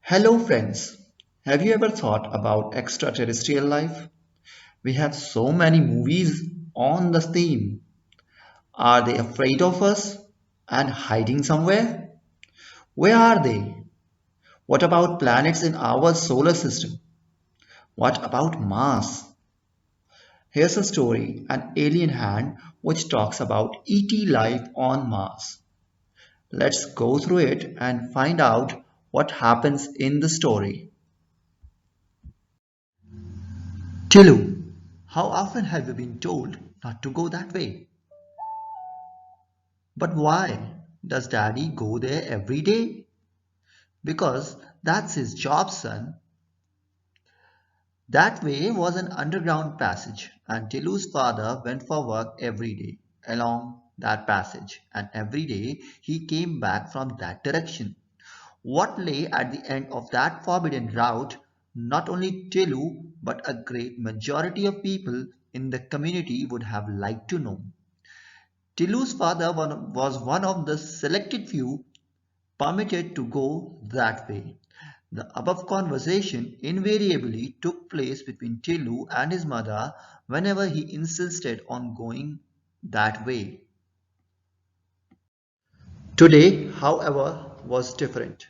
Hello, friends. Have you ever thought about extraterrestrial life? We have so many movies on the theme. Are they afraid of us and hiding somewhere? Where are they? What about planets in our solar system? What about Mars? Here's a story, An Alien Hand, which talks about ET life on Mars. Let's go through it and find out what happens in the story. Tilu, how often have you been told not to go that way? But why does daddy go there every day? Because that's his job, son. That way was an underground passage, and Tilu's father went for work every day along that passage, and every day he came back from that direction. What lay at the end of that forbidden route, not only Tilu, but a great majority of people in the community would have liked to know. Tilu's father was one of the selected few permitted to go that way. The above conversation invariably took place between Tilu and his mother whenever he insisted on going that way. Today, however, was different.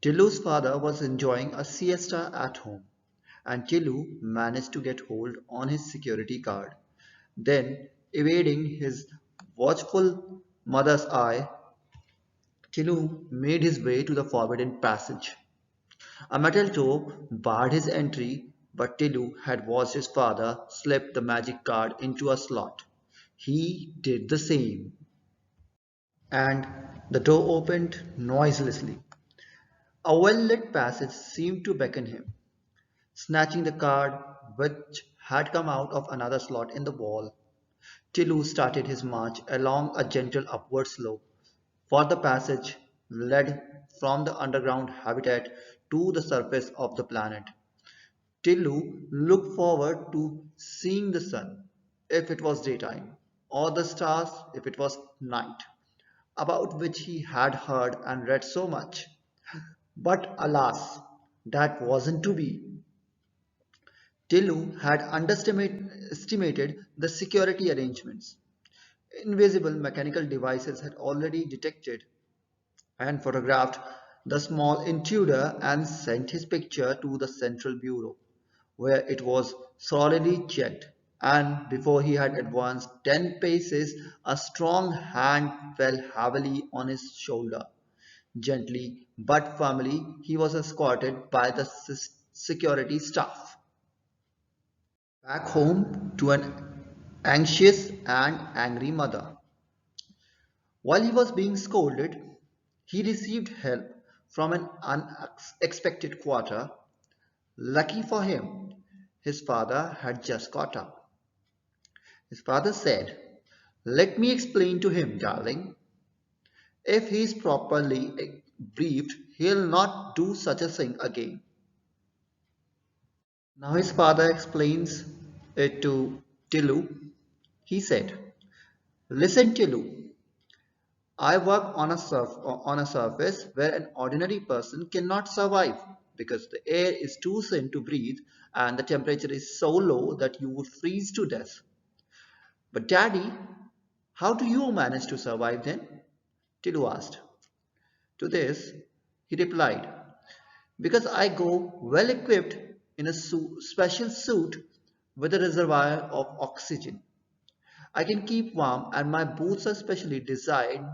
Tilu's father was enjoying a siesta at home, and Tilu managed to get hold on his security guard. Then, evading his watchful mother's eye, Tilu made his way to the forbidden passage. A metal door barred his entry, but Tilu had watched his father slip the magic card into a slot. He did the same, and the door opened noiselessly. A well-lit passage seemed to beckon him. Snatching the card, which had come out of another slot in the wall, Tilu started his march along a gentle upward slope, for the passage led from the underground habitat to the surface of the planet. Tilu looked forward to seeing the sun if it was daytime, or the stars if it was night, about which he had heard and read so much. But alas, that wasn't to be. Tilu had estimated the security arrangements. Invisible mechanical devices had already detected and photographed the small intruder and sent his picture to the Central Bureau, where it was solidly checked. And before he had advanced 10 paces, a strong hand fell heavily on his shoulder. Gently but firmly, he was escorted by the security staff back home to an anxious and angry mother. While he was being scolded, he received help from an unexpected quarter. Lucky for him, his father had just got up. His father said, "Let me explain to him, darling. If he is properly briefed, he'll not do such a thing again." Now his father explains it to Tilu. He said, "Listen, Tilu, I work on a surface where an ordinary person cannot survive because the air is too thin to breathe and the temperature is so low that you would freeze to death. But daddy, how do you manage to survive then?" Tilu asked. To this, he replied, "Because I go well equipped in a special suit with a reservoir of oxygen. I can keep warm and my boots are specially designed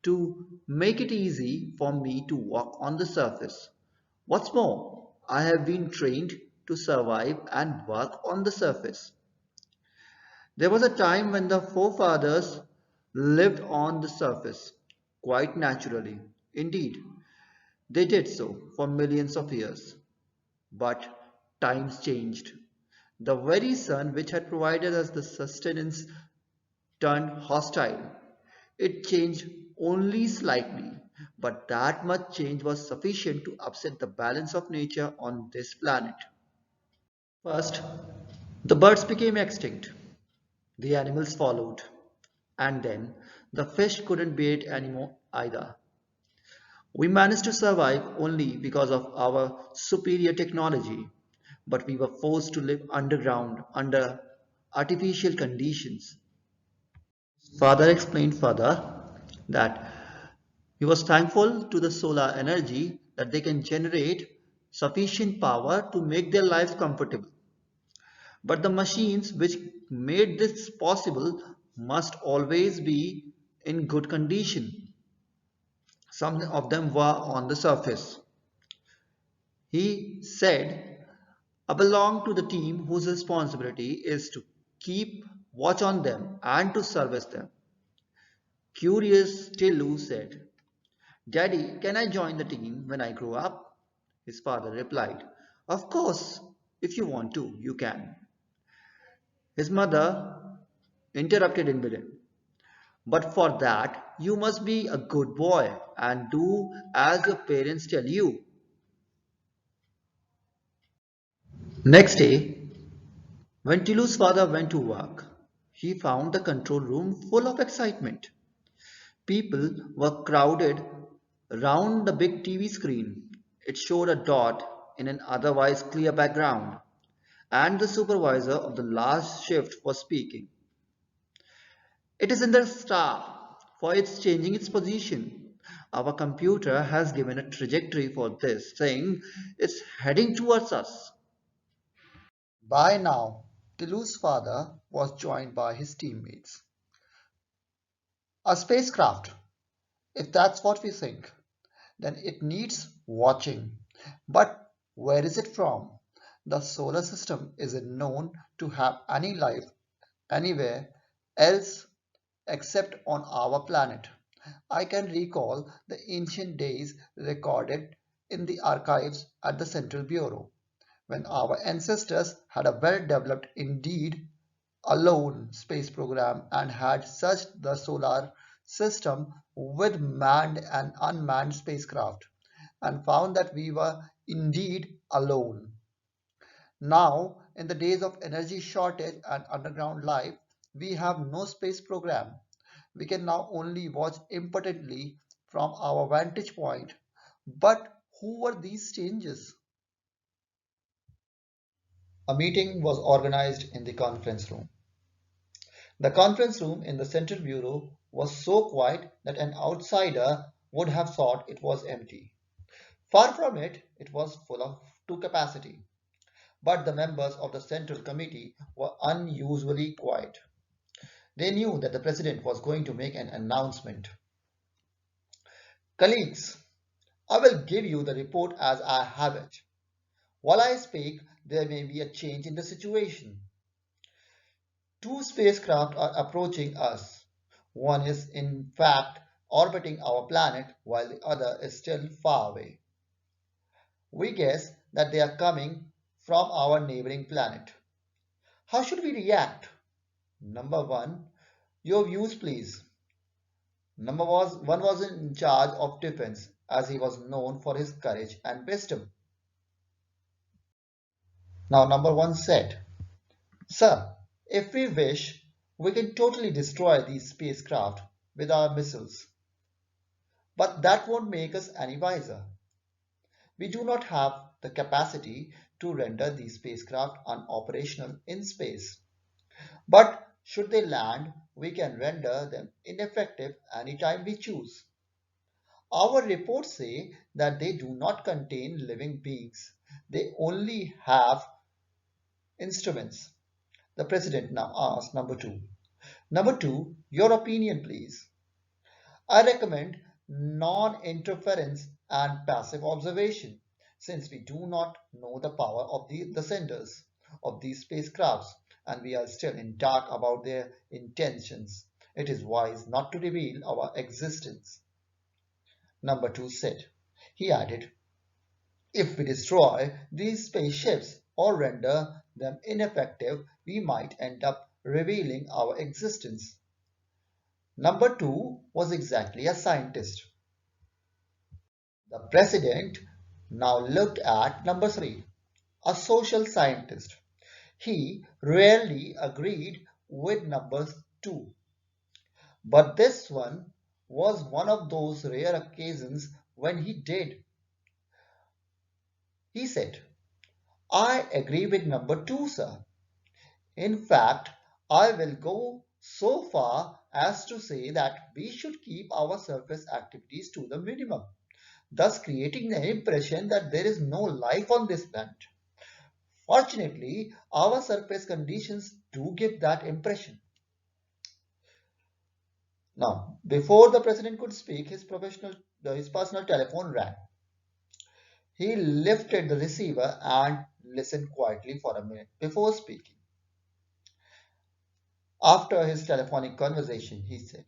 to make it easy for me to walk on the surface. What's more, I have been trained to survive and work on the surface." There was a time when the forefathers lived on the surface, quite naturally. Indeed, they did so for millions of years. But times changed. The very sun which had provided us the sustenance turned hostile. It changed only slightly, but that much change was sufficient to upset the balance of nature on this planet. First, the birds became extinct. The animals followed. And then the fish couldn't bear it anymore either. We managed to survive only because of our superior technology, but we were forced to live underground under artificial conditions. Father explained further that he was thankful to the solar energy that they can generate sufficient power to make their lives comfortable. But the machines which made this possible must always be in good condition. Some of them were on the surface. He said, I belong to the team whose responsibility is to keep watch on them and to service them. Curious Tilu said, Daddy, can I join the team when I grow up? His father replied, Of course, if you want to, you can. His mother interrupted in midair. But for that, you must be a good boy and do as your parents tell you. Next day, when Tilu's father went to work, he found the control room full of excitement. People were crowded round the big TV screen. It showed a dot in an otherwise clear background, and the supervisor of the last shift was speaking. It is in the star, for it's changing its position. Our computer has given a trajectory for this thing. It's heading towards us. By now, Tilu's father was joined by his teammates. A spacecraft, if that's what we think, then it needs watching. But where is it from? The solar system isn't known to have any life anywhere else except on our planet. I can recall the ancient days recorded in the archives at the Central Bureau, when our ancestors had a well-developed, indeed alone space program and had searched the solar system with manned and unmanned spacecraft and found that we were indeed alone. Now, in the days of energy shortage and underground life, we have no space program. We can now only watch impotently from our vantage point. But who were these changes? A meeting was organized in the conference room. The conference room in the Central Bureau was so quiet that an outsider would have thought it was empty. Far from it, it was full of to capacity. But the members of the Central Committee were unusually quiet. They knew that the president was going to make an announcement. Colleagues, I will give you the report as I have it. While I speak, there may be a change in the situation. Two spacecraft are approaching us. One is in fact orbiting our planet while the other is still far away. We guess that they are coming from our neighboring planet. How should we react? Number one, your views please. One was in charge of defense as he was known for his courage and wisdom. Now number one said, Sir, if we wish, we can totally destroy these spacecraft with our missiles. But that won't make us any wiser. We do not have the capacity to render these spacecraft unoperational in space. But should they land, we can render them ineffective anytime we choose. Our reports say that they do not contain living beings. They only have instruments. The president now asked number two. Number two, your opinion please. I recommend non-interference and passive observation since we do not know the power of the senders of these spacecrafts and we are still in dark about their intentions. It is wise not to reveal our existence. Number two said. He added, if we destroy these spaceships or render them ineffective, we might end up revealing our existence. Number two was exactly a scientist. The president now looked at number three, a social scientist. He rarely agreed with number two, but this one was one of those rare occasions when he did, he said, I agree with number two, sir. In fact, I will go so far as to say that we should keep our surface activities to the minimum, thus creating the impression that there is no life on this planet. Fortunately, our surface conditions do give that impression. Now, before the president could speak, his personal telephone rang. He lifted the receiver and listened quietly for a minute before speaking. After his telephonic conversation, he said,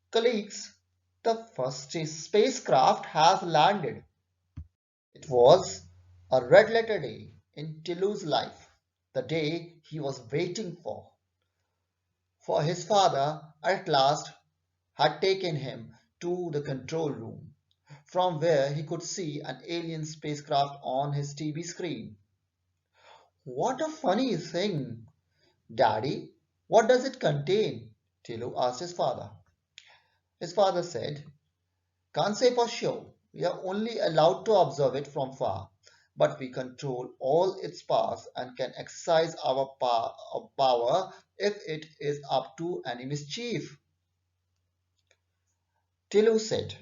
colleagues, the first spacecraft has landed. It was a red letter day in Tilu's life, the day he was waiting for. For his father, at last, had taken him to the control room, from where he could see an alien spacecraft on his TV screen. What a funny thing, Daddy. What does it contain? Tilu asked his father. His father said, can't say for sure. We are only allowed to observe it from far, but we control all its parts and can exercise our power if it is up to any mischief. Tilu said,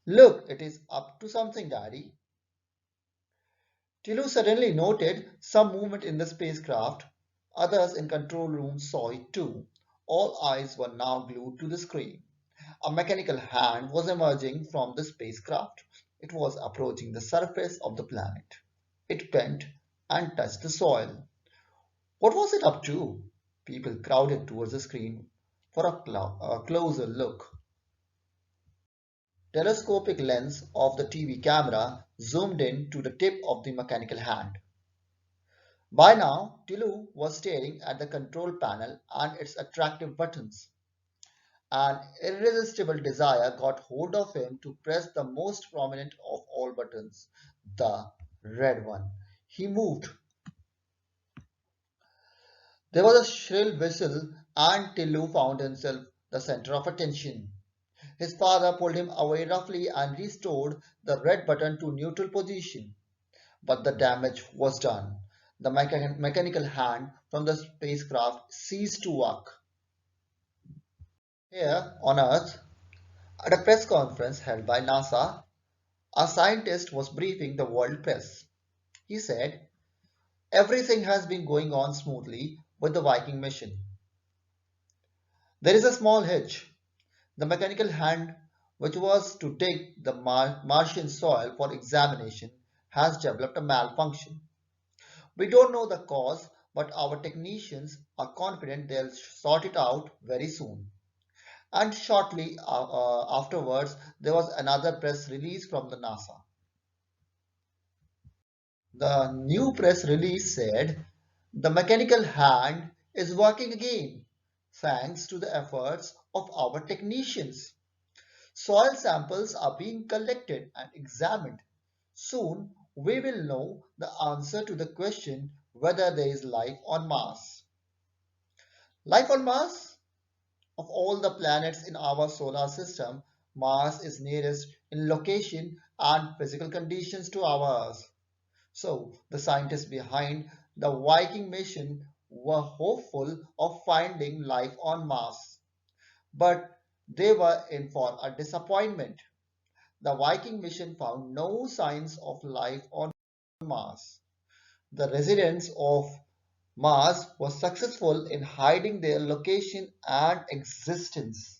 look, it is up to something, Daddy. Tilu suddenly noted some movement in the spacecraft. Others in control room saw it too. All eyes were now glued to the screen. A mechanical hand was emerging from the spacecraft. It was approaching the surface of the planet. It bent and touched the soil. What was it up to? People crowded towards the screen for a closer look. Telescopic lens of the TV camera zoomed in to the tip of the mechanical hand. By now, Tilu was staring at the control panel and its attractive buttons. An irresistible desire got hold of him to press the most prominent of all buttons, the red one. He moved. There was a shrill whistle, and Tilu found himself the center of attention. His father pulled him away roughly and restored the red button to neutral position. But the damage was done. The mechanical hand from the spacecraft ceased to work. Here on Earth, at a press conference held by NASA, a scientist was briefing the world press. He said, everything has been going on smoothly with the Viking mission. There is a small hitch. The mechanical hand, which was to dig the Martian soil for examination, has developed a malfunction. We don't know the cause, but our technicians are confident they'll sort it out very soon. And shortly afterwards, there was another press release from the NASA. The new press release said, the mechanical hand is working again, thanks to the efforts of our technicians. Soil samples are being collected and examined. Soon, we will know the answer to the question whether there is life on Mars. Life on Mars? Of all the planets in our solar system, Mars is nearest in location and physical conditions to ours. So, the scientists behind the Viking mission were hopeful of finding life on Mars. But they were in for a disappointment. The Viking mission found no signs of life on Mars. The residents of Mars were successful in hiding their location and existence.